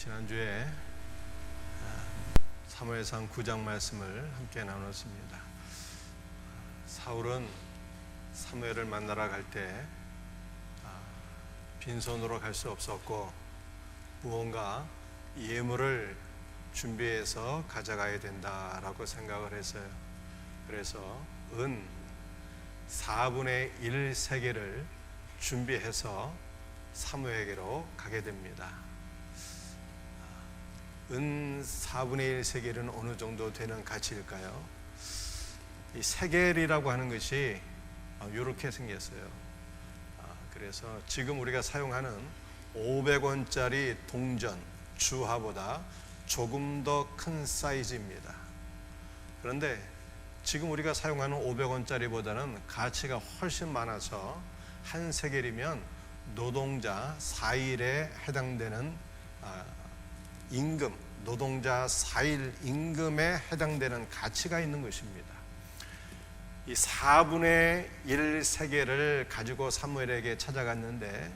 지난주에 사무엘상 9장 말씀을 함께 나눴습니다. 사울은 사무엘을 만나러 갈 때 빈손으로 갈 수 없었고 무언가 예물을 준비해서 가져가야 된다라고 생각을 했어요. 그래서 은 4분의 1 세겔을 준비해서 사무엘에게로 가게 됩니다. 은 4분의 1 세겔은 어느 정도 되는 가치일까요? 이 세겔이라고 하는 것이 이렇게 생겼어요. 그래서 지금 우리가 사용하는 500원짜리 동전 주화보다 조금 더 큰 사이즈입니다. 그런데 지금 우리가 사용하는 500원짜리보다는 가치가 훨씬 많아서 한 세겔이면 노동자 4일에 해당되는 임금, 노동자 4일 임금에 해당되는 가치가 있는 것입니다. 이 4분의 1 세겔을 가지고 사무엘에게 찾아갔는데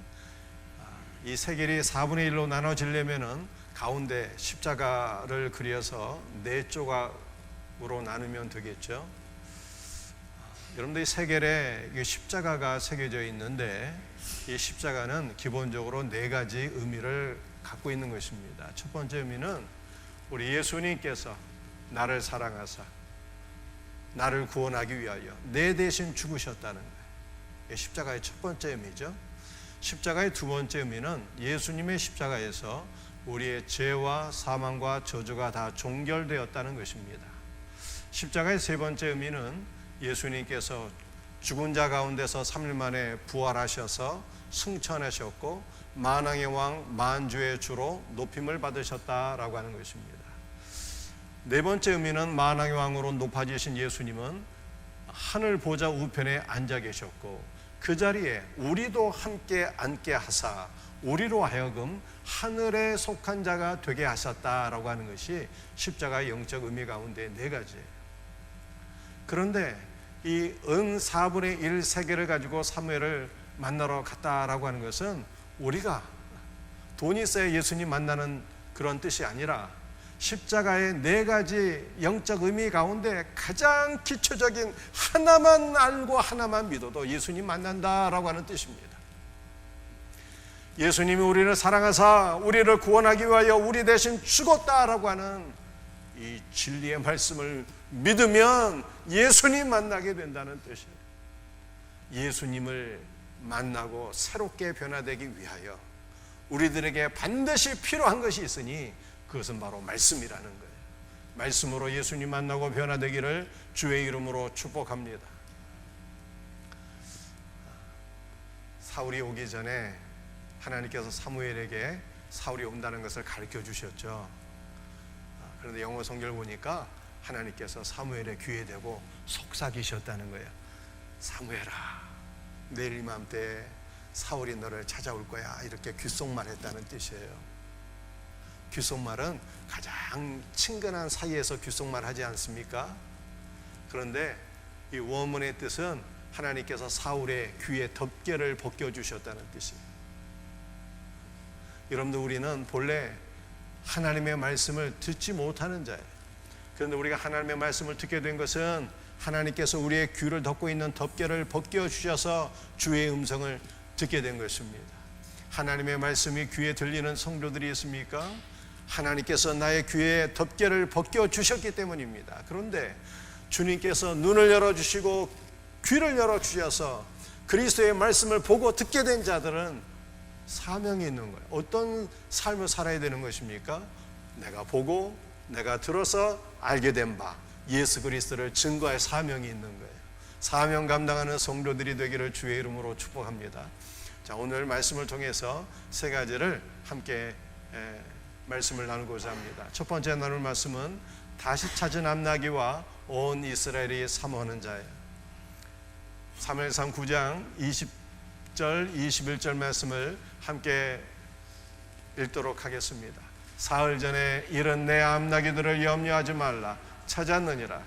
이 세겔이 4분의 1로 나눠지려면은 가운데 십자가를 그려서 4조각으로 나누면 되겠죠. 여러분들 이 세겔에 십자가가 새겨져 있는데 이 십자가는 기본적으로 4가지 의미를 갖고 있는 것입니다. 첫 번째 의미는 우리 예수님께서 나를 사랑하사 나를 구원하기 위하여 내 대신 죽으셨다는 거예요. 십자가의 첫 번째 의미죠. 십자가의 두 번째 의미는 예수님의 십자가에서 우리의 죄와 사망과 저주가 다 종결되었다는 것입니다. 십자가의 세 번째 의미는 예수님께서 죽은 자 가운데서 3일 만에 부활하셔서 승천하셨고 만왕의 왕 만주의 주로 높임을 받으셨다라고 하는 것입니다. 네 번째 의미는 만왕의 왕으로 높아지신 예수님은 하늘 보좌 우편에 앉아 계셨고 그 자리에 우리도 함께 앉게 하사 우리로 하여금 하늘에 속한 자가 되게 하셨다라고 하는 것이 십자가의 영적 의미 가운데 4가지예요. 그런데 이 은 4분의 1 세겔을 가지고 사무엘을 만나러 갔다라고 하는 것은 우리가 돈이 있어야 예수님 만나는 그런 뜻이 아니라 십자가의 4가지 영적 의미 가운데 가장 기초적인 하나만 알고 하나만 믿어도 예수님 만난다라고 하는 뜻입니다. 예수님이 우리를 사랑하사 우리를 구원하기 위하여 우리 대신 죽었다라고 하는 이 진리의 말씀을 믿으면 예수님 만나게 된다는 뜻이에요. 예수님을 만나고 새롭게 변화되기 위하여 우리들에게 반드시 필요한 것이 있으니 그것은 바로 말씀이라는 거예요. 말씀으로 예수님 만나고 변화되기를 주의 이름으로 축복합니다. 사울이 오기 전에 하나님께서 사무엘에게 사울이 온다는 것을 가르쳐 주셨죠. 그런데 영어 성경을 보니까 하나님께서 사무엘의 귀에 대고 속삭이셨다는 거예요. 사무엘아, 내일 이맘때 사울이 너를 찾아올 거야. 이렇게 귓속말했다는 뜻이에요. 귓속말은 가장 친근한 사이에서 귓속말 하지 않습니까? 그런데 이 원문의 뜻은 하나님께서 사울의 귀에 덮개를 벗겨주셨다는 뜻이에요. 여러분들 우리는 본래 하나님의 말씀을 듣지 못하는 자예요. 그런데 우리가 하나님의 말씀을 듣게 된 것은 하나님께서 우리의 귀를 덮고 있는 덮개를 벗겨주셔서 주의 음성을 듣게 된 것입니다. 하나님의 말씀이 귀에 들리는 성도들이 있습니까? 하나님께서 나의 귀에 덮개를 벗겨주셨기 때문입니다. 그런데 주님께서 눈을 열어주시고 귀를 열어주셔서 그리스도의 말씀을 보고 듣게 된 자들은 사명이 있는 거예요. 어떤 삶을 살아야 되는 것입니까? 내가 보고 내가 들어서 알게 된 바 예수 그리스도를 증거할 사명이 있는 거예요. 사명 감당하는 성도들이 되기를 주의 이름으로 축복합니다. 자, 오늘 말씀을 통해서 3가지를 함께 말씀을 나누고자 합니다. 첫 번째 나눌 말씀은 다시 찾은 암나기와 온 이스라엘이 사모하는 자예요. 사무엘상 9장 20절 21절 말씀을 함께 읽도록 하겠습니다. 사흘 전에 이른 내 암나기들을 염려하지 말라. 찾았느니라.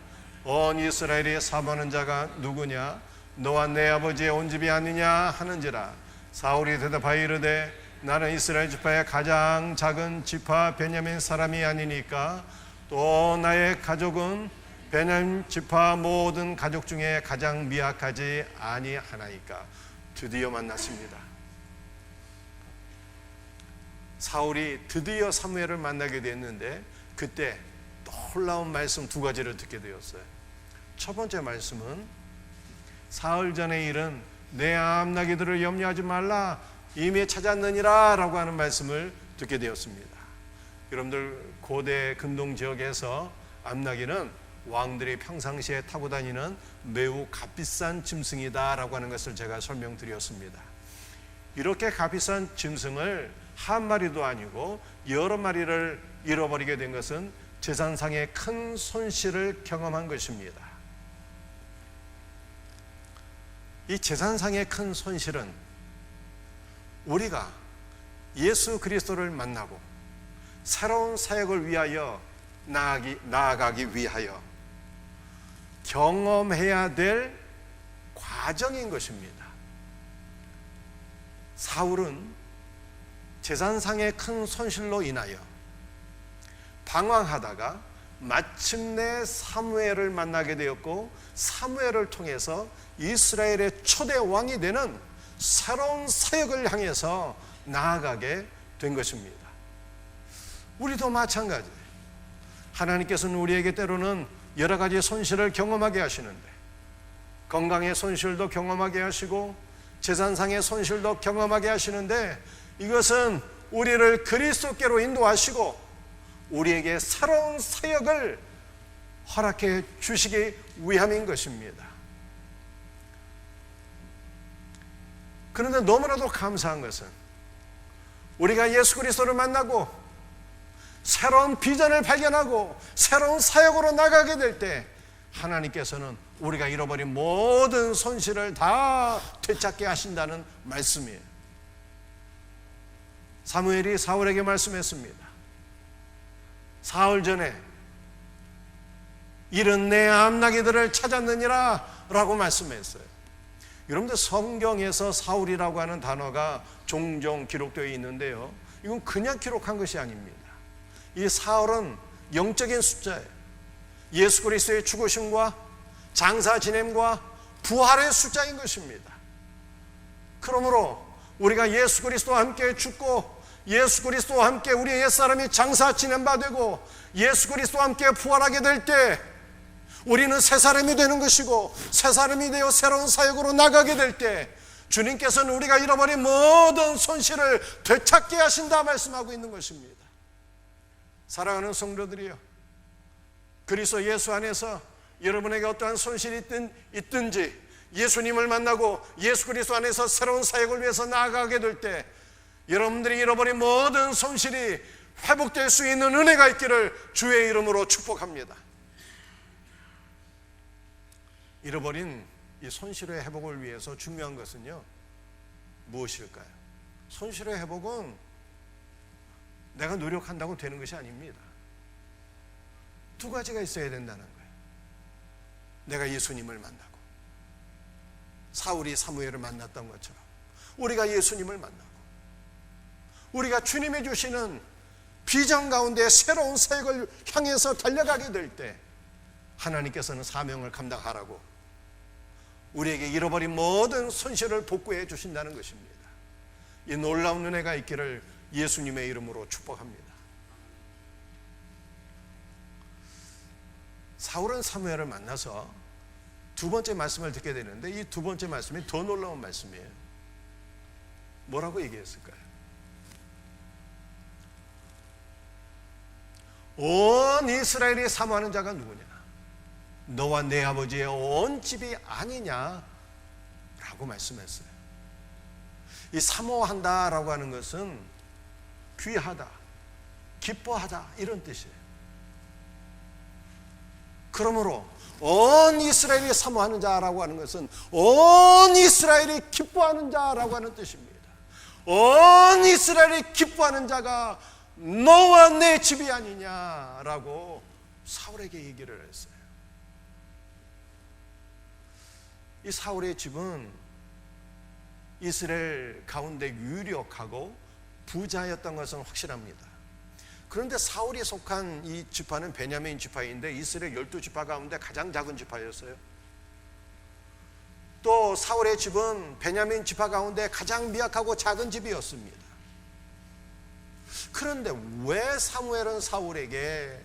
온 이스라엘이 사모하는 자가 누구냐? 너와 내 아버지의 온 집이 아니냐 하는지라. 사울이 대답하여 이르되 나는 이스라엘 지파의 가장 작은 지파 베냐민 사람이 아니니까 또 나의 가족은 베냐민 지파 모든 가족 중에 가장 미약하지 아니하나이까. 드디어 만났습니다. 사울이 드디어 사무엘을 만나게 됐는데 그때 놀라운 말씀 두 가지를 듣게 되었어요. 첫 번째 말씀은 사흘 전의 일은 내 암나기들을 염려하지 말라 이미 찾았느니라 라고 하는 말씀을 듣게 되었습니다. 여러분들 고대 근동 지역에서 암나기는 왕들이 평상시에 타고 다니는 매우 값비싼 짐승이다 라고 하는 것을 제가 설명드렸습니다. 이렇게 값비싼 짐승을 한 마리도 아니고 여러 마리를 잃어버리게 된 것은 재산상의 큰 손실을 경험한 것입니다. 이 재산상의 큰 손실은 우리가 예수 그리스도를 만나고 새로운 사역을 위하여 나아가기 위하여 경험해야 될 과정인 것입니다. 사울은 재산상의 큰 손실로 인하여 방황하다가 마침내 사무엘을 만나게 되었고 사무엘을 통해서 이스라엘의 초대 왕이 되는 새로운 사역을 향해서 나아가게 된 것입니다. 우리도 마찬가지예요. 하나님께서는 우리에게 때로는 여러 가지 손실을 경험하게 하시는데 건강의 손실도 경험하게 하시고 재산상의 손실도 경험하게 하시는데 이것은 우리를 그리스도께로 인도하시고 우리에게 새로운 사역을 허락해 주시기 위함인 것입니다. 그런데 너무나도 감사한 것은 우리가 예수 그리스도를 만나고 새로운 비전을 발견하고 새로운 사역으로 나가게 될 때 하나님께서는 우리가 잃어버린 모든 손실을 다 되찾게 하신다는 말씀이에요. 사무엘이 사울에게 말씀했습니다. 사흘 전에 이른 내 암나기들을 찾았느니라 라고 말씀했어요. 여러분들 성경에서 사울이라고 하는 단어가 종종 기록되어 있는데요, 이건 그냥 기록한 것이 아닙니다. 이 사울은 영적인 숫자예요. 예수 그리스도의 죽으심과 장사 지냄과 부활의 숫자인 것입니다. 그러므로 우리가 예수 그리스도와 함께 죽고 예수 그리스도와 함께 우리의 옛사람이 장사 지냄 바 되고 예수 그리스도와 함께 부활하게 될 때 우리는 새 사람이 되는 것이고 새 사람이 되어 새로운 사역으로 나가게 될 때 주님께서는 우리가 잃어버린 모든 손실을 되찾게 하신다 말씀하고 있는 것입니다. 사랑하는 성도들이여, 그리스도 예수 안에서 여러분에게 어떠한 손실이 있든지 예수님을 만나고 예수 그리스도 안에서 새로운 사역을 위해서 나아가게 될 때 여러분들이 잃어버린 모든 손실이 회복될 수 있는 은혜가 있기를 주의 이름으로 축복합니다. 잃어버린 이 손실의 회복을 위해서 중요한 것은요, 무엇일까요? 손실의 회복은 내가 노력한다고 되는 것이 아닙니다. 두 가지가 있어야 된다는 거예요. 내가 예수님을 만나고 사울이 사무엘을 만났던 것처럼 우리가 예수님을 만나고 우리가 주님이 주시는 비전 가운데 새로운 사역을 향해서 달려가게 될 때 하나님께서는 사명을 감당하라고 우리에게 잃어버린 모든 손실을 복구해 주신다는 것입니다. 이 놀라운 은혜가 있기를 예수님의 이름으로 축복합니다. 사울은 사무엘을 만나서 두 번째 말씀을 듣게 되는데 이 두 번째 말씀이 더 놀라운 말씀이에요. 뭐라고 얘기했을까요? 온 이스라엘이 사모하는 자가 누구냐? 너와 내 아버지의 온 집이 아니냐? 라고 말씀했어요. 이 사모한다라고 하는 것은 귀하다, 기뻐하다 이런 뜻이에요. 그러므로 온 이스라엘이 사모하는 자라고 하는 것은 온 이스라엘이 기뻐하는 자라고 하는 뜻입니다. 온 이스라엘이 기뻐하는 자가 너와 내 집이 아니냐라고 사울에게 얘기를 했어요. 이 사울의 집은 이스라엘 가운데 유력하고 부자였던 것은 확실합니다. 그런데 사울이 속한 이 지파는 베냐민 지파인데 이스라엘 12지파 가운데 가장 작은 지파였어요. 또 사울의 집은 베냐민 지파 가운데 가장 미약하고 작은 집이었습니다. 그런데 왜 사무엘은 사울에게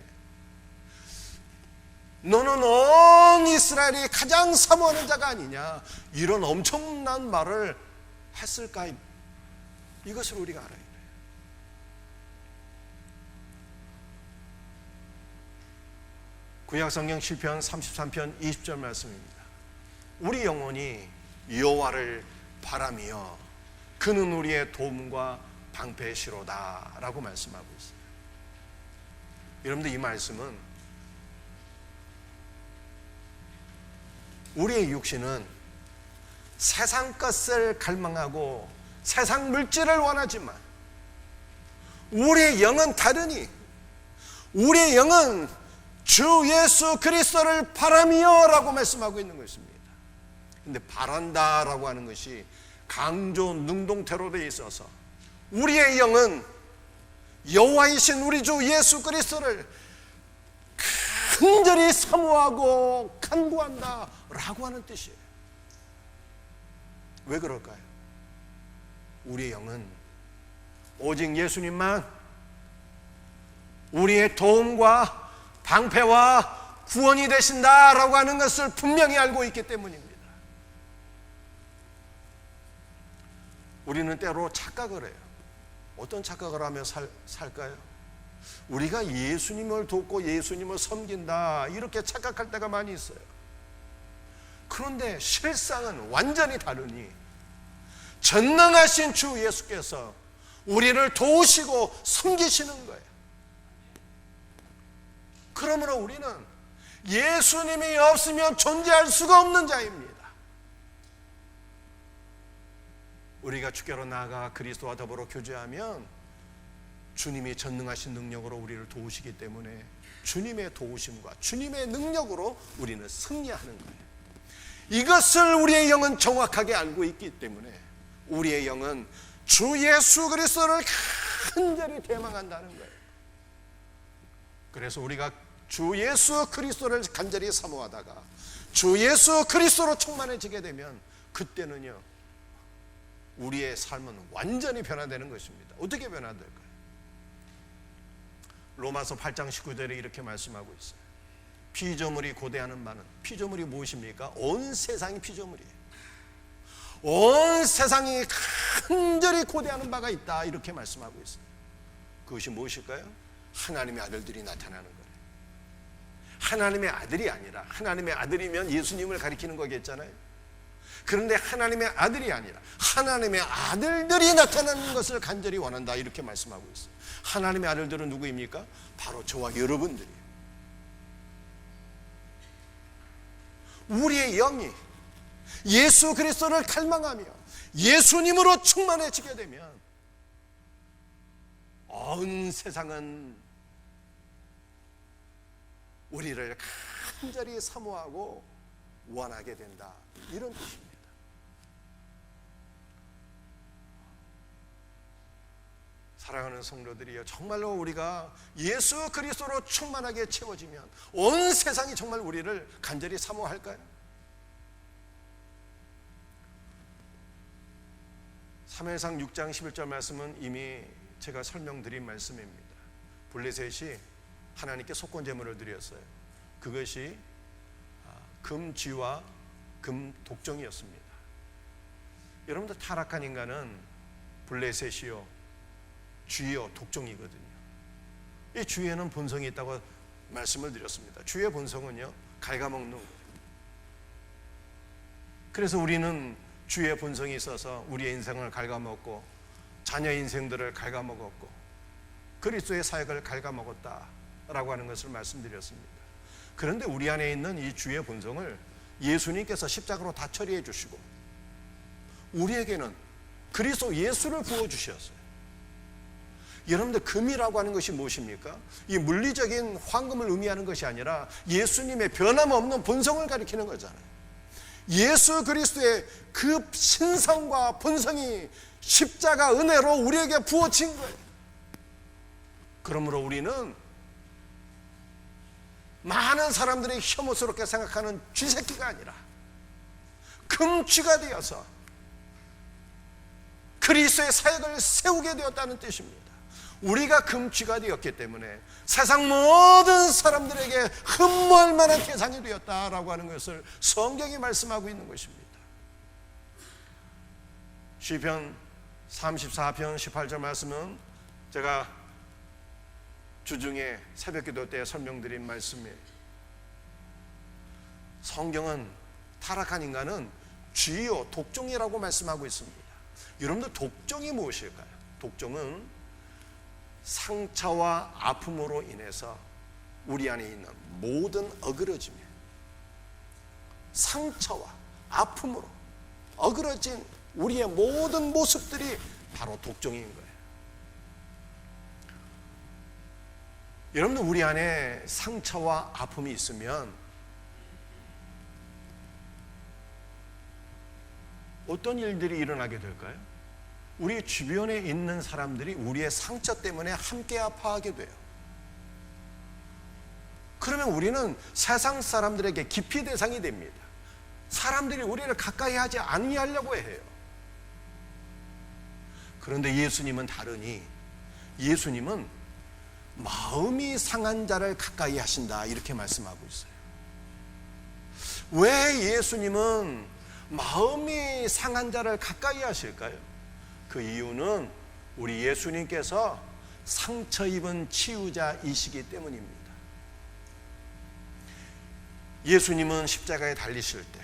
너는 온 이스라엘이 가장 사모하는 자가 아니냐, 이런 엄청난 말을 했을까? 이것을 우리가 알아야 돼요. 구약성경 시편 33편 20절 말씀입니다. 우리 영혼이 여호와를 바라며 그는 우리의 도움과 방패시로다 라고 말씀하고 있어요. 여러분들, 이 말씀은 우리의 육신은 세상 것을 갈망하고 세상 물질을 원하지만 우리의 영은 다르니 우리의 영은 주 예수 그리스도를 바라며 라고 말씀하고 있는 것입니다. 근데 바란다 라고 하는 것이 강조 능동태로 되어 있어서 우리의 영은 여호와이신 우리 주 예수 그리스도를 간절히 사모하고 간구한다 라고 하는 뜻이에요. 왜 그럴까요? 우리의 영은 오직 예수님만 우리의 도움과 방패와 구원이 되신다라고 하는 것을 분명히 알고 있기 때문입니다. 우리는 때로 착각을 해요. 어떤 착각을 하며 살까요? 우리가 예수님을 돕고 예수님을 섬긴다, 이렇게 착각할 때가 많이 있어요. 그런데 실상은 완전히 다르니 전능하신 주 예수께서 우리를 도우시고 섬기시는 거예요. 그러므로 우리는 예수님이 없으면 존재할 수가 없는 자입니다. 우리가 주께로 나아가 그리스도와 더불어 교제하면 주님이 전능하신 능력으로 우리를 도우시기 때문에 주님의 도우심과 주님의 능력으로 우리는 승리하는 거예요. 이것을 우리의 영은 정확하게 알고 있기 때문에 우리의 영은 주 예수 그리스도를 간절히 대망한다는 거예요. 그래서 우리가 주 예수 그리스도를 간절히 사모하다가 주 예수 그리스도로 충만해지게 되면 그때는요, 우리의 삶은 완전히 변화되는 것입니다. 어떻게 변화될까요? 로마서 8장 19절에 이렇게 말씀하고 있어요. 피조물이 고대하는 바는, 피조물이 무엇입니까? 온 세상이 피조물이에요. 온 세상이 간절히 고대하는 바가 있다, 이렇게 말씀하고 있어요. 그것이 무엇일까요? 하나님의 아들들이 나타나는 거예요. 하나님의 아들이 아니라, 하나님의 아들이면 예수님을 가리키는 거겠잖아요. 그런데 하나님의 아들이 아니라 하나님의 아들들이 나타나는 것을 간절히 원한다, 이렇게 말씀하고 있어요. 하나님의 아들들은 누구입니까? 바로 저와 여러분들이에요. 우리의 영이 예수 그리스도를 갈망하며 예수님으로 충만해지게 되면 온 세상은 우리를 간절히 사모하고 원하게 된다, 이런 뜻입니다. 사랑하는 성도들이여, 정말로 우리가 예수 그리스도로 충만하게 채워지면 온 세상이 정말 우리를 간절히 사모할까요? 사무엘상 6장 11절 말씀은 이미 제가 설명드린 말씀입니다. 블레셋이 하나님께 속건제물을 드렸어요. 그것이 금쥐와 금독정이었습니다. 여러분들, 타락한 인간은 블레셋이요, 쥐요, 독종이거든요. 이 쥐에는 본성이 있다고 말씀을 드렸습니다. 쥐의 본성은요, 갉아먹는 거예요. 그래서 우리는 쥐의 본성이 있어서 우리의 인생을 갉아먹고 자녀 인생들을 갉아먹었고 그리스도의 사역을 갉아먹었다라고 하는 것을 말씀드렸습니다. 그런데 우리 안에 있는 이 쥐의 본성을 예수님께서 십자가로 다 처리해 주시고 우리에게는 그리스도 예수를 부어주셨어요. 여러분들, 금이라고 하는 것이 무엇입니까? 이 물리적인 황금을 의미하는 것이 아니라 예수님의 변함없는 본성을 가리키는 거잖아요. 예수 그리스도의 그 신성과 본성이 십자가 은혜로 우리에게 부어진 거예요. 그러므로 우리는 많은 사람들이 혐오스럽게 생각하는 쥐새끼가 아니라 금쥐가 되어서 그리스도의 사역을 세우게 되었다는 뜻입니다. 우리가 금쥐가 되었기 때문에 세상 모든 사람들에게 흠모할 만한 대상이 되었다라고 하는 것을 성경이 말씀하고 있는 것입니다. 시편 34편 18절 말씀은 제가 주중에 새벽기도 때 설명드린 말씀이에요. 성경은 타락한 인간은 쥐요 독종이라고 말씀하고 있습니다. 여러분들 독종이 무엇일까요? 독종은 상처와 아픔으로 인해서 우리 안에 있는 모든 어그러짐에 상처와 아픔으로 어그러진 우리의 모든 모습들이 바로 독종인 거예요. 여러분들 우리 안에 상처와 아픔이 있으면 어떤 일들이 일어나게 될까요? 우리 주변에 있는 사람들이 우리의 상처 때문에 함께 아파하게 돼요. 그러면 우리는 세상 사람들에게 기피 대상이 됩니다. 사람들이 우리를 가까이 하지 아니하려고 해요. 그런데 예수님은 다르니 예수님은 마음이 상한 자를 가까이 하신다 이렇게 말씀하고 있어요. 왜 예수님은 마음이 상한 자를 가까이 하실까요? 그 이유는 우리 예수님께서 상처 입은 치유자이시기 때문입니다. 예수님은 십자가에 달리실 때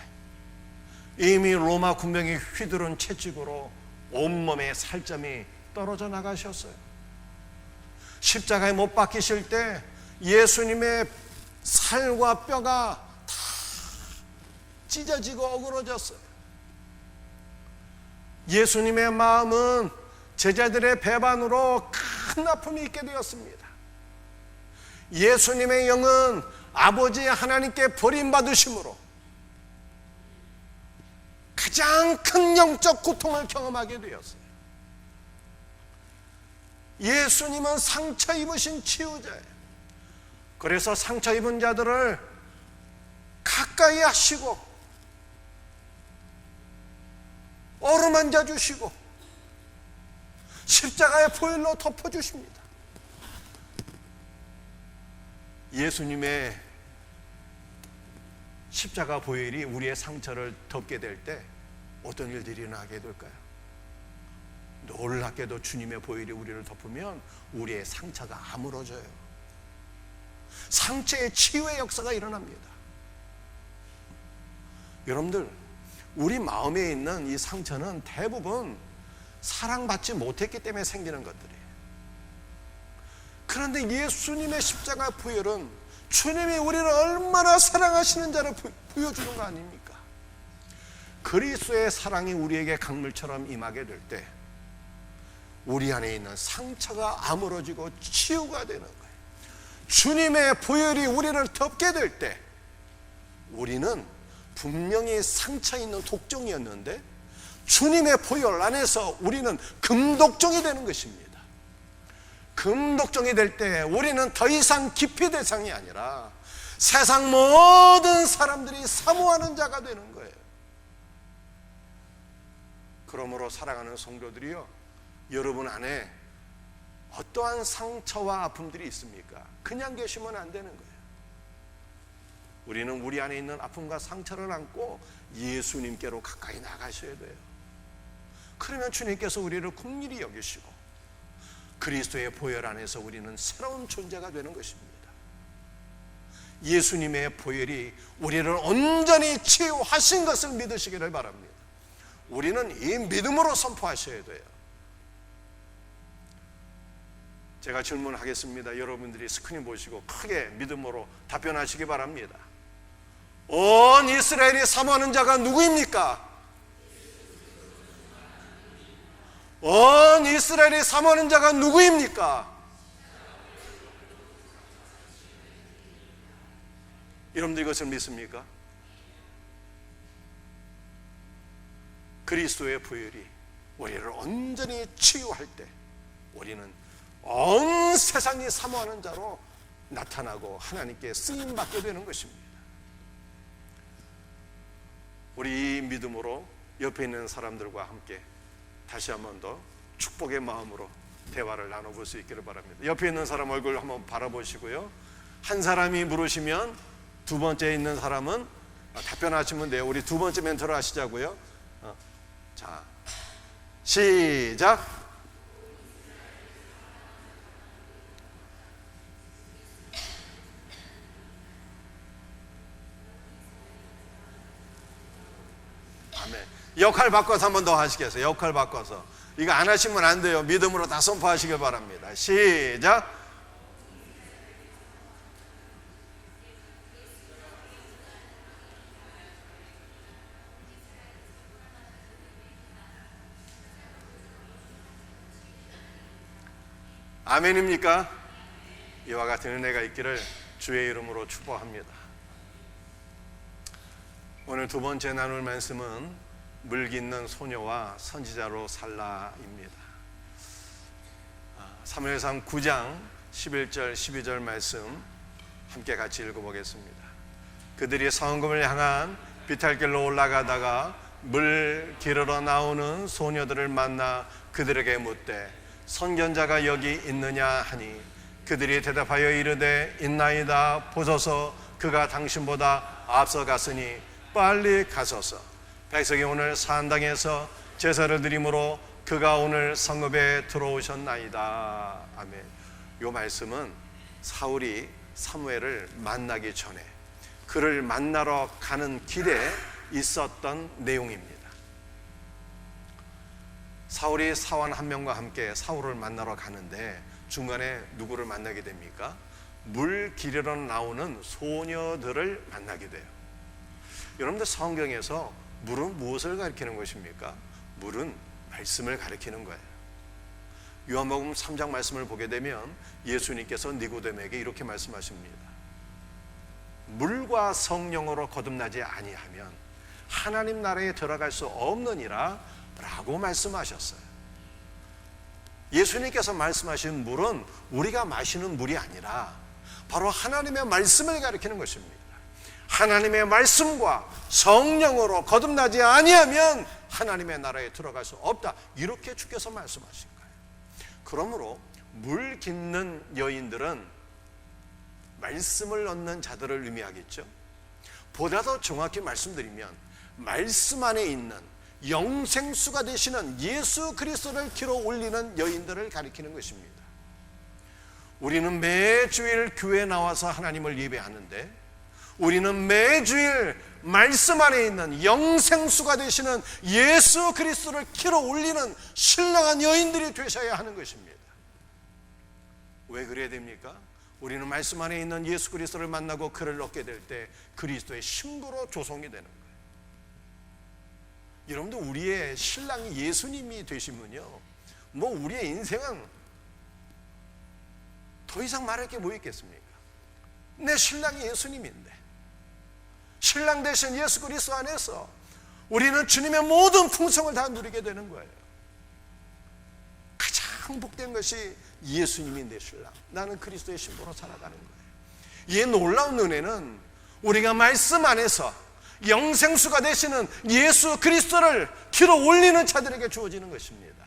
이미 로마 군병이 휘두른 채찍으로 온몸에 살점이 떨어져 나가셨어요. 십자가에 못 박히실 때 예수님의 살과 뼈가 다 찢어지고 어그러졌어요. 예수님의 마음은 제자들의 배반으로 큰 아픔이 있게 되었습니다. 예수님의 영은 아버지 하나님께 버림받으심으로 가장 큰 영적 고통을 경험하게 되었어요. 예수님은 상처 입으신 치유자예요. 그래서 상처 입은 자들을 가까이 하시고 어루만져 주시고 십자가의 보혈로 덮어주십니다. 예수님의 십자가 보혈이 우리의 상처를 덮게 될 때 어떤 일들이 일어나게 될까요? 놀랍게도 주님의 보혈이 우리를 덮으면 우리의 상처가 아물어져요. 상처의 치유의 역사가 일어납니다. 여러분들, 우리 마음에 있는 이 상처는 대부분 사랑받지 못했기 때문에 생기는 것들이에요. 그런데 예수님의 십자가 보혈은 주님이 우리를 얼마나 사랑하시는 자를 보여주는 거 아닙니까? 그리스도의 사랑이 우리에게 강물처럼 임하게 될 때 우리 안에 있는 상처가 아물어지고 치유가 되는 거예요. 주님의 보혈이 우리를 덮게 될 때 우리는 분명히 상처 있는 독종이었는데 주님의 보혈 안에서 우리는 금독종이 되는 것입니다. 금독종이 될 때 우리는 더 이상 기피 대상이 아니라 세상 모든 사람들이 사모하는 자가 되는 거예요. 그러므로 사랑하는 성도들이요, 여러분 안에 어떠한 상처와 아픔들이 있습니까? 그냥 계시면 안 되는 거예요. 우리는 우리 안에 있는 아픔과 상처를 안고 예수님께로 가까이 나가셔야 돼요. 그러면 주님께서 우리를 긍휼히 여기시고 그리스도의 보혈 안에서 우리는 새로운 존재가 되는 것입니다. 예수님의 보혈이 우리를 온전히 치유하신 것을 믿으시기를 바랍니다. 우리는 이 믿음으로 선포하셔야 돼요. 제가 질문하겠습니다. 여러분들이 스크린 보시고 크게 믿음으로 답변하시기 바랍니다. 온 이스라엘이 사모하는 자가 누구입니까? 온 이스라엘이 사모하는 자가 누구입니까? 여러분들 이것을 믿습니까? 그리스도의 보혈이 우리를 온전히 치유할 때 우리는 온 세상이 사모하는 자로 나타나고 하나님께 쓰임받게 되는 것입니다. 우리 이 믿음으로 옆에 있는 사람들과 함께 다시 한 번 더 축복의 마음으로 대화를 나눠볼 수 있기를 바랍니다. 옆에 있는 사람 얼굴 한번 바라보시고요. 한 사람이 물으시면 두 번째 있는 사람은 답변하시면 돼요. 우리 두 번째 멘토를 하시자고요. 자, 시작. 아멘. 역할 바꿔서 한 번 더 하시겠어요? 역할 바꿔서. 이거 안 하시면 안 돼요. 믿음으로 다 선포하시길 바랍니다. 시작. 아멘입니까? 이와 같은 은혜가 있기를 주의 이름으로 축복합니다. 오늘 두 번째 나눌 말씀은 물기 있는 소녀와 선지자로 살라입니다. 사무엘상 9장 11절 12절 말씀 함께 같이 읽어보겠습니다. 그들이 성금을 향한 비탈길로 올라가다가 물 기르러 나오는 소녀들을 만나 그들에게 묻되 선견자가 여기 있느냐 하니 그들이 대답하여 이르되 있나이다. 보소서 그가 당신보다 앞서갔으니 빨리 가소서. 백성이 오늘 산당에서 제사를 드림으로 그가 오늘 성읍에 들어오셨나이다. 아멘. 이 말씀은 사울이 사무엘을 만나기 전에 그를 만나러 가는 길에 있었던 내용입니다. 사울이 사원 한 명과 함께 사울을 만나러 가는데 중간에 누구를 만나게 됩니까? 물 기르러 나오는 소녀들을 만나게 돼요. 여러분들 성경에서 물은 무엇을 가리키는 것입니까? 물은 말씀을 가리키는 거예요. 요한복음 3장 말씀을 보게 되면 예수님께서 니고데모에게 이렇게 말씀하십니다. 물과 성령으로 거듭나지 아니하면 하나님 나라에 들어갈 수 없느니라 라고 말씀하셨어요. 예수님께서 말씀하신 물은 우리가 마시는 물이 아니라 바로 하나님의 말씀을 가리키는 것입니다. 하나님의 말씀과 성령으로 거듭나지 아니하면 하나님의 나라에 들어갈 수 없다. 이렇게 주께서 말씀하신 거예요. 그러므로 물 깃는 여인들은 말씀을 얻는 자들을 의미하겠죠. 보다 더 정확히 말씀드리면 말씀 안에 있는 영생수가 되시는 예수 그리스도를 길어 올리는 여인들을 가리키는 것입니다. 우리는 매주일 교회에 나와서 하나님을 예배하는데 우리는 매주일 말씀 안에 있는 영생수가 되시는 예수 그리스도를 길어 올리는 신령한 여인들이 되셔야 하는 것입니다. 왜 그래야 됩니까? 우리는 말씀 안에 있는 예수 그리스도를 만나고 그를 얻게 될 때 그리스도의 신부로 조성이 되는 거예요. 여러분들 우리의 신랑이 예수님이 되시면요, 뭐 우리의 인생은 더 이상 말할 게 뭐 있겠습니까? 내 신랑이 예수님인데 신랑 되신 예수 그리스도 안에서 우리는 주님의 모든 풍성을 다 누리게 되는 거예요. 가장 복된 것이 예수님이 내 신랑, 나는 그리스도의 신부로 살아가는 거예요. 이 놀라운 은혜는 우리가 말씀 안에서 영생수가 되시는 예수 그리스도를 길어 올리는 자들에게 주어지는 것입니다.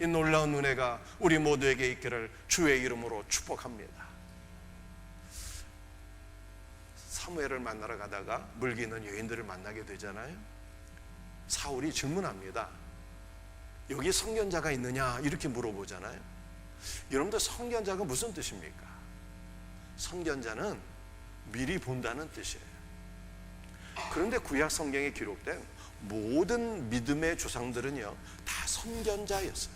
이 놀라운 은혜가 우리 모두에게 있기를 주의 이름으로 축복합니다. 사무엘을 만나러 가다가 물기는 여인들을 만나게 되잖아요. 사울이 질문합니다. 여기 선견자가 있느냐 이렇게 물어보잖아요. 여러분들 선견자가 무슨 뜻입니까? 선견자는 미리 본다는 뜻이에요. 그런데 구약 성경에 기록된 모든 믿음의 조상들은요 다 선견자였어요.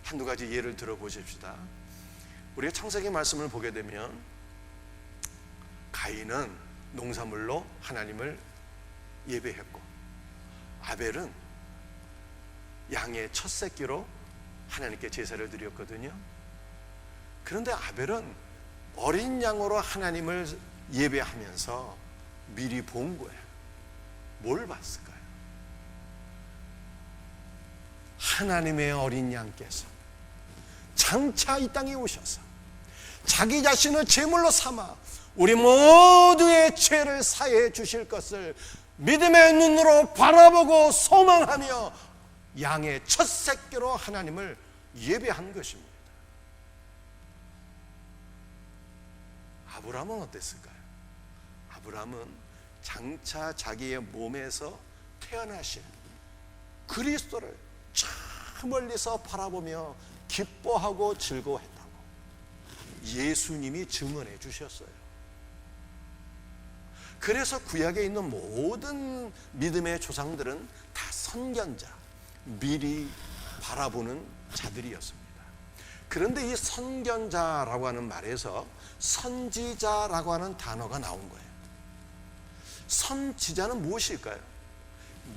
한두 가지 예를 들어보십시다. 우리가 창세기 말씀을 보게 되면 가인은 농사물로 하나님을 예배했고 아벨은 양의 첫 새끼로 하나님께 제사를 드렸거든요. 그런데 아벨은 어린 양으로 하나님을 예배하면서 미리 본 거예요. 뭘 봤을까요? 하나님의 어린 양께서 장차 이 땅에 오셔서 자기 자신을 제물로 삼아 우리 모두의 죄를 사해 주실 것을 믿음의 눈으로 바라보고 소망하며 양의 첫 새끼로 하나님을 예배한 것입니다. 아브라함은 어땠을까요? 아브라함은 장차 자기의 몸에서 태어나신 그리스도를 저 멀리서 바라보며 기뻐하고 즐거워했다고 예수님이 증언해 주셨어요. 그래서 구약에 있는 모든 믿음의 조상들은 다 선견자, 미리 바라보는 자들이었습니다. 그런데 이 선견자라고 하는 말에서 선지자라고 하는 단어가 나온 거예요. 선지자는 무엇일까요?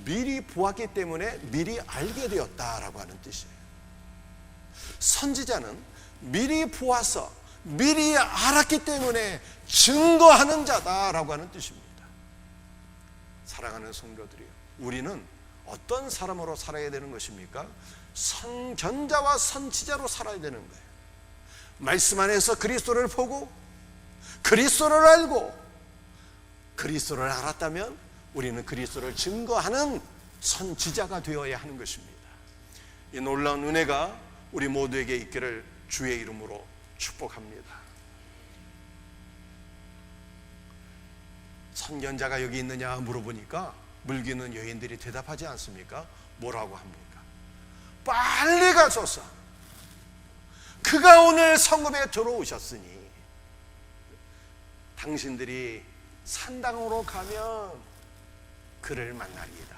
미리 보았기 때문에 미리 알게 되었다라고 하는 뜻이에요. 선지자는 미리 보아서 미리 알았기 때문에 증거하는 자다라고 하는 뜻입니다. 사랑하는 성도들이요, 우리는 어떤 사람으로 살아야 되는 것입니까? 선견자와 선지자로 살아야 되는 거예요. 말씀 안에서 그리스도를 보고 그리스도를 알고 그리스도를 알았다면 우리는 그리스도를 증거하는 선지자가 되어야 하는 것입니다. 이 놀라운 은혜가 우리 모두에게 있기를 주의 이름으로 축복합니다. 선견자가 여기 있느냐 물어보니까 물기는 여인들이 대답하지 않습니까? 뭐라고 합니까? 빨리 가소서, 그가 오늘 성읍에 들어오셨으니 당신들이 산당으로 가면 그를 만나리이다.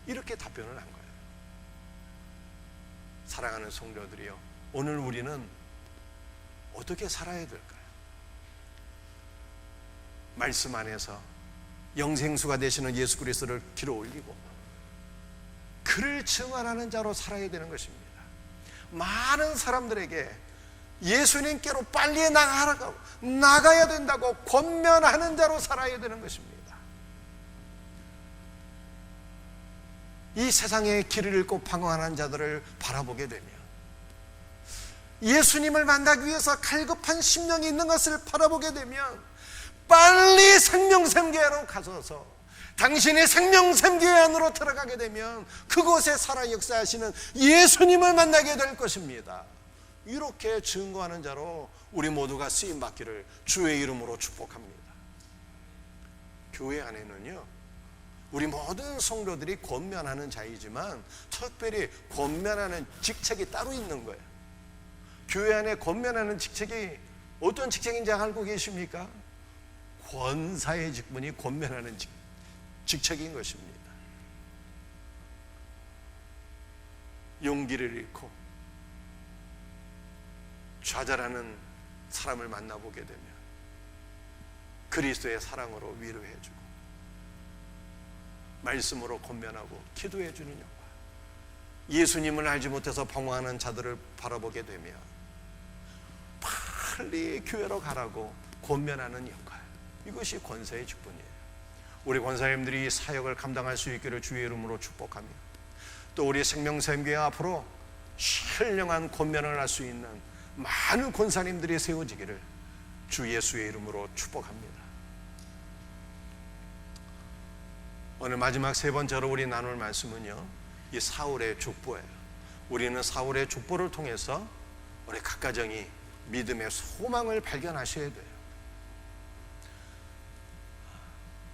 이렇게 답변을 한 거예요. 사랑하는 성도들이요, 오늘 우리는 어떻게 살아야 될까요? 말씀 안에서 영생수가 되시는 예수 그리스도를 길어 올리고 그를 증언하는 자로 살아야 되는 것입니다. 많은 사람들에게 예수님께로 빨리 나가야 된다고 권면하는 자로 살아야 되는 것입니다. 이 세상의 길을 잃고 방황하는 자들을 바라보게 되면, 예수님을 만나기 위해서 갈급한 심령이 있는 것을 바라보게 되면 빨리 생명샘교회로 가셔서 당신의 생명샘교회 안으로 들어가게 되면 그곳에 살아 역사하시는 예수님을 만나게 될 것입니다. 이렇게 증거하는 자로 우리 모두가 쓰임받기를 주의 이름으로 축복합니다. 교회 안에는요, 우리 모든 성도들이 권면하는 자이지만 특별히 권면하는 직책이 따로 있는 거예요. 교회 안에 권면하는 직책이 어떤 직책인지 알고 계십니까? 권사의 직분이 권면하는 직책인 것입니다. 용기를 잃고 좌절하는 사람을 만나보게 되면 그리스도의 사랑으로 위로해주고 말씀으로 권면하고 기도해주는 역할, 예수님을 알지 못해서 방황하는 자들을 바라보게 되면 빨리 교회로 가라고 권면하는 역할, 이것이 권사의 직분이에요. 우리 권사님들이 이 사역을 감당할 수 있기를 주의 이름으로 축복하며, 또 우리 생명샘교회 앞으로 신령한 권면을 할 수 있는 많은 권사님들이 세워지기를 주 예수의 이름으로 축복합니다. 오늘 마지막 세 번째로 우리 나눌 말씀은요, 이 사울의 족보예요. 우리는 사울의 족보를 통해서 우리 각 가정이 믿음의 소망을 발견하셔야 돼요.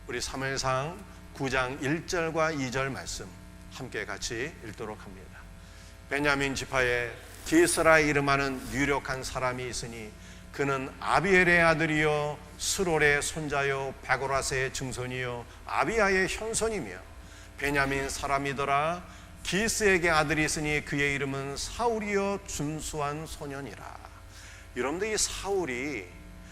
우리 사무엘상 9장 1절과 2절 말씀 함께 같이 읽도록 합니다. 베냐민 지파에 기스라 이름하는 유력한 사람이 있으니 그는 아비엘의 아들이요 스롤의 손자요 베고라스의 증손이요 아비야의 현손이며 베냐민 사람이더라. 기스에게 아들이 있으니 그의 이름은 사울이요 준수한 소년이라. 여러분들, 이 사울이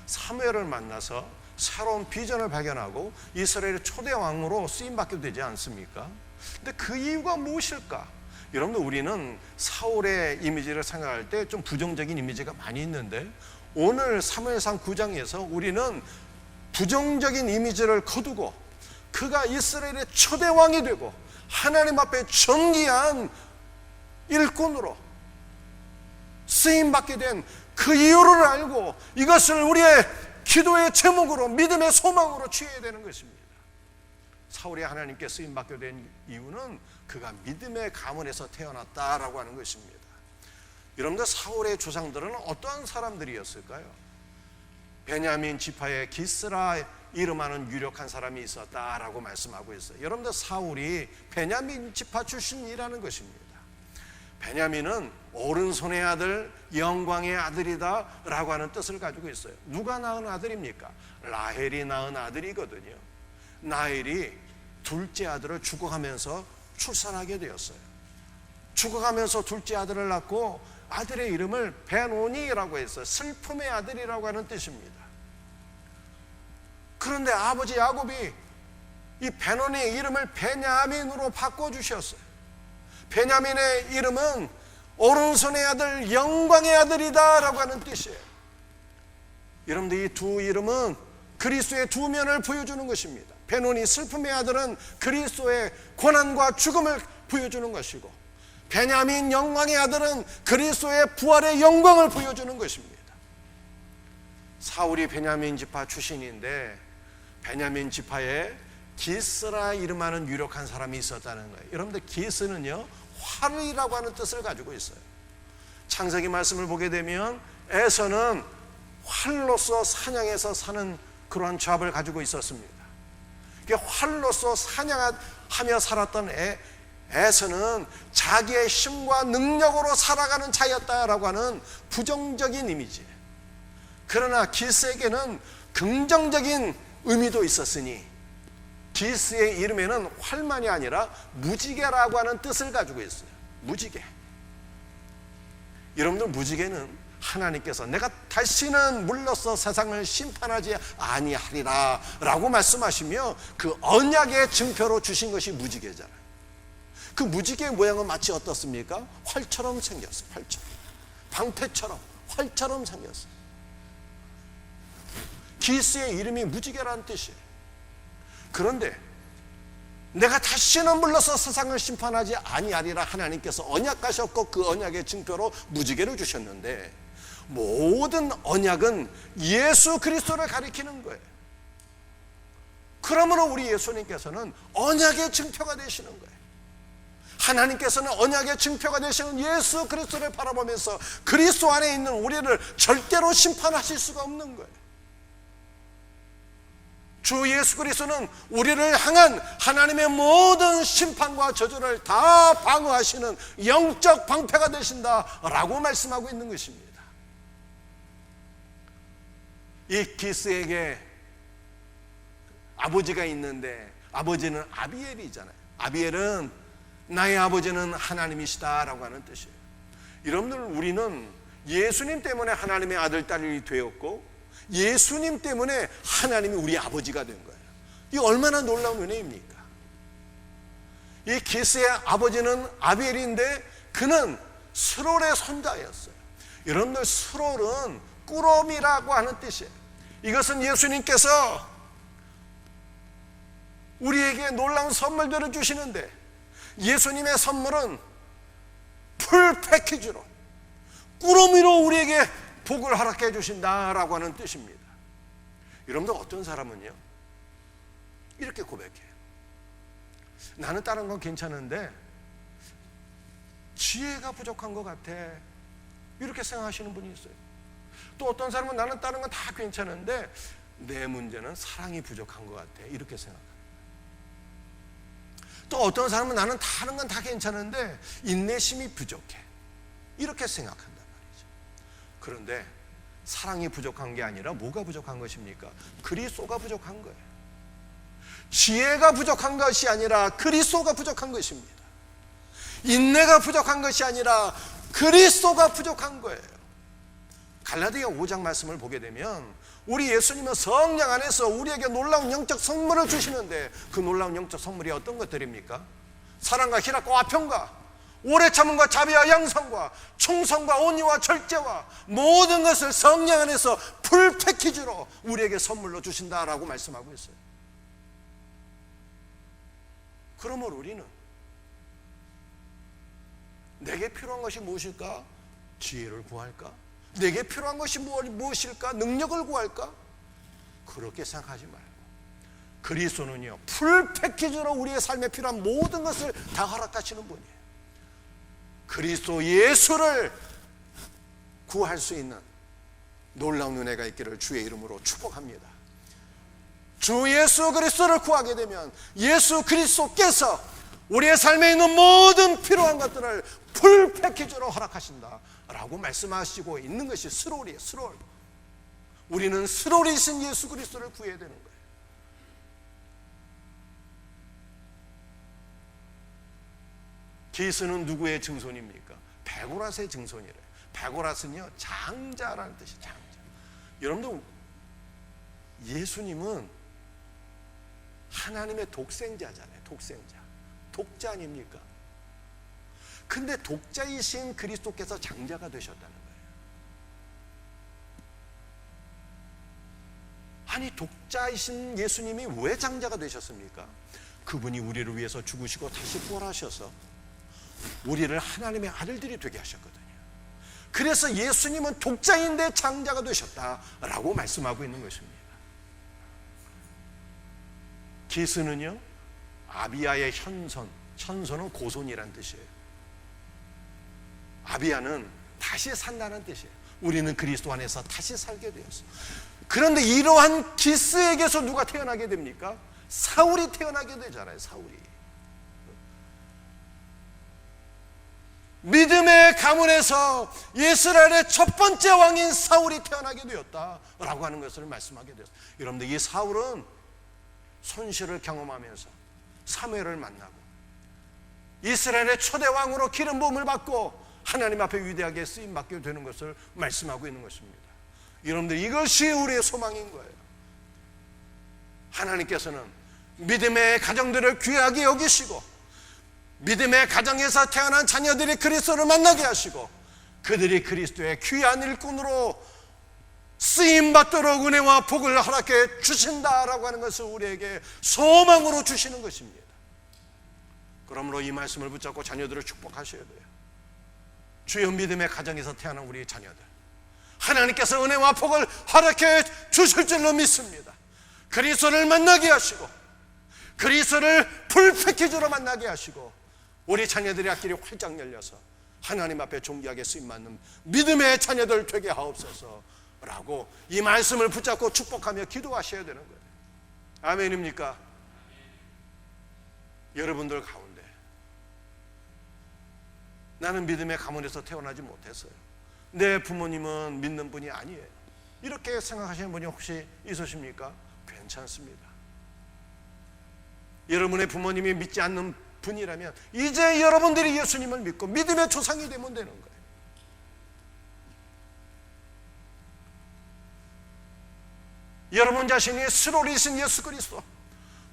사무엘을 만나서 새로운 비전을 발견하고 이스라엘의 초대 왕으로 쓰임받게 되지 않습니까? 근데 그 이유가 무엇일까? 여러분들, 우리는 사울의 이미지를 생각할 때 좀 부정적인 이미지가 많이 있는데 오늘 사무엘상 9장에서 우리는 부정적인 이미지를 거두고 그가 이스라엘의 초대 왕이 되고 하나님 앞에 정기한 일꾼으로 쓰임받게 된 그 이유를 알고 이것을 우리의 기도의 제목으로, 믿음의 소망으로 취해야 되는 것입니다. 사울이 하나님께 쓰임받게 된 이유는 그가 믿음의 가문에서 태어났다라고 하는 것입니다. 여러분들, 사울의 조상들은 어떠한 사람들이었을까요? 베냐민 지파의 기스라 이름하는 유력한 사람이 있었다라고 말씀하고 있어요. 여러분들, 사울이 베냐민 지파 출신이라는 것입니다. 베냐민은 오른손의 아들, 영광의 아들이다 라고 하는 뜻을 가지고 있어요. 누가 낳은 아들입니까? 라헬이 낳은 아들이거든요. 라헬이 둘째 아들을 죽어가면서 출산하게 되었어요. 죽어가면서 둘째 아들을 낳고 아들의 이름을 베노니라고 했어요. 슬픔의 아들이라고 하는 뜻입니다. 그런데 아버지 야곱이 이 베노니의 이름을 베냐민으로 바꿔주셨어요. 베냐민의 이름은 오른손의 아들, 영광의 아들이다 라고 하는 뜻이에요. 여러분들, 이 두 이름은 그리스도의 두 면을 보여주는 것입니다. 베노니, 슬픔의 아들은 그리스도의 고난과 죽음을 보여주는 것이고, 베냐민, 영광의 아들은 그리스도의 부활의 영광을 보여주는 것입니다. 사울이 베냐민 지파 출신인데 베냐민 지파에 기스라 이름하는 유력한 사람이 있었다는 거예요. 여러분들, 기스는요, 활이라고 하는 뜻을 가지고 있어요. 창세기 말씀을 보게 되면 에서는 활로서 사냥해서 사는 그러한 잡을 가지고 있었습니다. 활로서 사냥하며 살았던 에서는 자기의 힘과 능력으로 살아가는 자였다라고 하는 부정적인 이미지. 그러나 기스에게는 긍정적인 의미도 있었으니 기스의 이름에는 활만이 아니라 무지개라고 하는 뜻을 가지고 있어요. 무지개. 여러분들, 무지개는 하나님께서 내가 다시는 물러서 세상을 심판하지 아니하리라 라고 말씀하시며 그 언약의 증표로 주신 것이 무지개잖아요. 그 무지개의 모양은 마치 어떻습니까? 활처럼 생겼어요. 활처럼. 방패처럼 활처럼 생겼어요. 기스의 이름이 무지개라는 뜻이에요. 그런데 내가 다시는 물러서 세상을 심판하지 아니하리라 하나님께서 언약하셨고 그 언약의 증표로 무지개를 주셨는데, 모든 언약은 예수 그리스도를 가리키는 거예요. 그러므로 우리 예수님께서는 언약의 증표가 되시는 거예요. 하나님께서는 언약의 증표가 되시는 예수 그리스도를 바라보면서 그리스도 안에 있는 우리를 절대로 심판하실 수가 없는 거예요. 주 예수 그리스도는 우리를 향한 하나님의 모든 심판과 저주를 다 방어하시는 영적 방패가 되신다라고 말씀하고 있는 것입니다. 이 기스에게 아버지가 있는데 아버지는 아비엘이잖아요. 아비엘은 나의 아버지는 하나님이시다라고 하는 뜻이에요. 여러분들, 우리는 예수님 때문에 하나님의 아들, 딸이 되었고 예수님 때문에 하나님이 우리 아버지가 된 거예요. 이 얼마나 놀라운 은혜입니까? 이 기스의 아버지는 아비엘인데 그는 스롤의 손자였어요. 여러분들, 스롤은 꾸러미라고 하는 뜻이에요. 이것은 예수님께서 우리에게 놀라운 선물들을 주시는데 예수님의 선물은 풀 패키지로 꾸러미로 우리에게 복을 허락해 주신다라고 하는 뜻입니다. 여러분들, 어떤 사람은요 이렇게 고백해요. 나는 다른 건 괜찮은데 지혜가 부족한 것 같아, 이렇게 생각하시는 분이 있어요. 또 어떤 사람은 나는 다른 건 다 괜찮은데 내 문제는 사랑이 부족한 것 같아, 이렇게 생각합니다. 또 어떤 사람은 나는 다른 건 다 괜찮은데 인내심이 부족해, 이렇게 생각한단 말이죠. 그런데 사랑이 부족한 게 아니라 뭐가 부족한 것입니까? 그리스도가 부족한 거예요. 지혜가 부족한 것이 아니라 그리스도가 부족한 것입니다. 인내가 부족한 것이 아니라 그리스도가 부족한 거예요. 갈라디아 5장 말씀을 보게 되면 우리 예수님은 성령 안에서 우리에게 놀라운 영적 선물을 주시는데 그 놀라운 영적 선물이 어떤 것들입니까? 사랑과 희락과 화평과 오래 참음과 자비와 양성과 충성과 온유와 절제와 모든 것을 성령 안에서 풀 패키지로 우리에게 선물로 주신다라고 말씀하고 있어요. 그러므로 우리는 내게 필요한 것이 무엇일까? 지혜를 구할까? 내게 필요한 것이 무엇일까? 능력을 구할까? 그렇게 생각하지 말고 그리스도는요, 풀 패키지로 우리의 삶에 필요한 모든 것을 다 허락하시는 분이에요. 그리스도 예수를 구할 수 있는 놀라운 은혜가 있기를 주의 이름으로 축복합니다. 주 예수 그리스도를 구하게 되면 예수 그리스도께서 우리의 삶에 있는 모든 필요한 것들을 풀 패키지로 허락하신다라고 말씀하시고 있는 것이 스롤이에요. 스롤. 우리는 스롤이신 예수 그리스도를 구해야 되는 거예요. 기스는 누구의 증손입니까? 베고라스의 증손이래요. 베고라스는요, 장자라는 뜻이에요. 장자. 여러분들, 예수님은 하나님의 독생자잖아요. 독생자. 독자 아닙니까? 근데 독자이신 그리스도께서 장자가 되셨다는 거예요. 아니, 독자이신 예수님이 왜 장자가 되셨습니까? 그분이 우리를 위해서 죽으시고 다시 부활하셔서 우리를 하나님의 아들들이 되게 하셨거든요. 그래서 예수님은 독자인데 장자가 되셨다라고 말씀하고 있는 것입니다. 기스는요, 아비야의 현손, 현손은 고손이란 뜻이에요. 아비야는 다시 산다는 뜻이에요. 우리는 그리스도 안에서 다시 살게 되었어요. 그런데 이러한 기스에게서 누가 태어나게 됩니까? 사울이 태어나게 되잖아요. 사울이. 믿음의 가문에서 이스라엘의 첫 번째 왕인 사울이 태어나게 되었다라고 하는 것을 말씀하게 되었어요. 여러분들, 이 사울은 손실을 경험하면서 사무엘을 만나고 이스라엘의 초대 왕으로 기름 부음을 받고 하나님 앞에 위대하게 쓰임 받게 되는 것을 말씀하고 있는 것입니다. 여러분들, 이것이 우리의 소망인 거예요. 하나님께서는 믿음의 가정들을 귀하게 여기시고 믿음의 가정에서 태어난 자녀들이 그리스도를 만나게 하시고 그들이 그리스도의 귀한 일꾼으로 쓰임받도록 은혜와 복을 허락해 주신다라고 하는 것을 우리에게 소망으로 주시는 것입니다. 그러므로 이 말씀을 붙잡고 자녀들을 축복하셔야 돼요. 주여, 믿음의 가정에서 태어난 우리 자녀들, 하나님께서 은혜와 복을 허락해 주실 줄로 믿습니다. 그리스도를 만나게 하시고 그리스도를 풀 패키지로 만나게 하시고 우리 자녀들의 앞길이 활짝 열려서 하나님 앞에 존귀하게 쓰임받는 믿음의 자녀들 되게 하옵소서라고 이 말씀을 붙잡고 축복하며 기도하셔야 되는 거예요. 아멘입니까? 여러분들 가운데 나는 믿음의 가문에서 태어나지 못했어요. 내 부모님은 믿는 분이 아니에요. 이렇게 생각하시는 분이 혹시 있으십니까? 괜찮습니다. 여러분의 부모님이 믿지 않는 분이라면 이제 여러분들이 예수님을 믿고 믿음의 조상이 되면 되는 거예요. 여러분 자신이 스롤이신 예수 그리스도,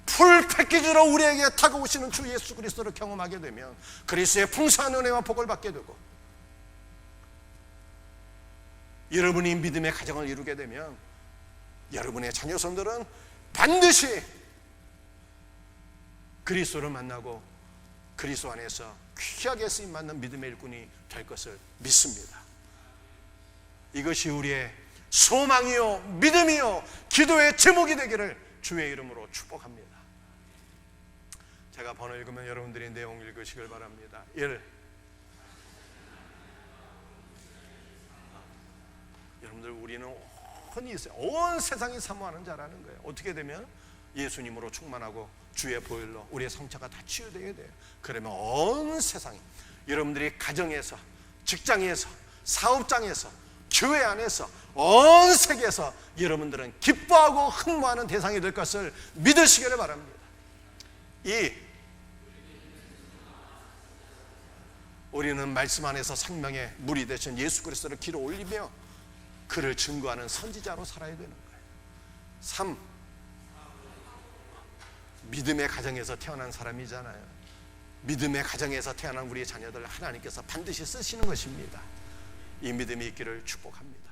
풀 패키지로 우리에게 다가오시는 주 예수 그리스도를 경험하게 되면 그리스도의 풍성한 은혜와 복을 받게 되고, 여러분이 믿음의 가정을 이루게 되면 여러분의 자녀손들은 반드시 그리스도를 만나고 그리스도 안에서 귀하게 쓰임받는 믿음의 일꾼이 될 것을 믿습니다. 이것이 우리의 소망이요 믿음이요 기도의 제목이 되기를 주의 이름으로 축복합니다. 제가 번호 읽으면 여러분들이 내용 읽으시길 바랍니다. 1. 여러분들, 우리는 온 세상이 사모하는 자라는 거예요. 어떻게 되면 예수님으로 충만하고 주의 보혈로 우리의 상처가 다 치유되어야 돼요. 그러면 온 세상이, 여러분들이 가정에서, 직장에서, 사업장에서, 교회 안에서, 온 세계에서 여러분들은 기뻐하고 흥모하는 대상이 될 것을 믿으시기를 바랍니다. 2. 우리는 말씀 안에서 생명의 물이 되신 예수 그리스도를 기로 올리며 그를 증거하는 선지자로 살아야 되는 거예요. 3. 믿음의 가정에서 태어난 사람이잖아요. 믿음의 가정에서 태어난 우리의 자녀들 하나님께서 반드시 쓰시는 것입니다. 이 믿음이 있기를 축복합니다.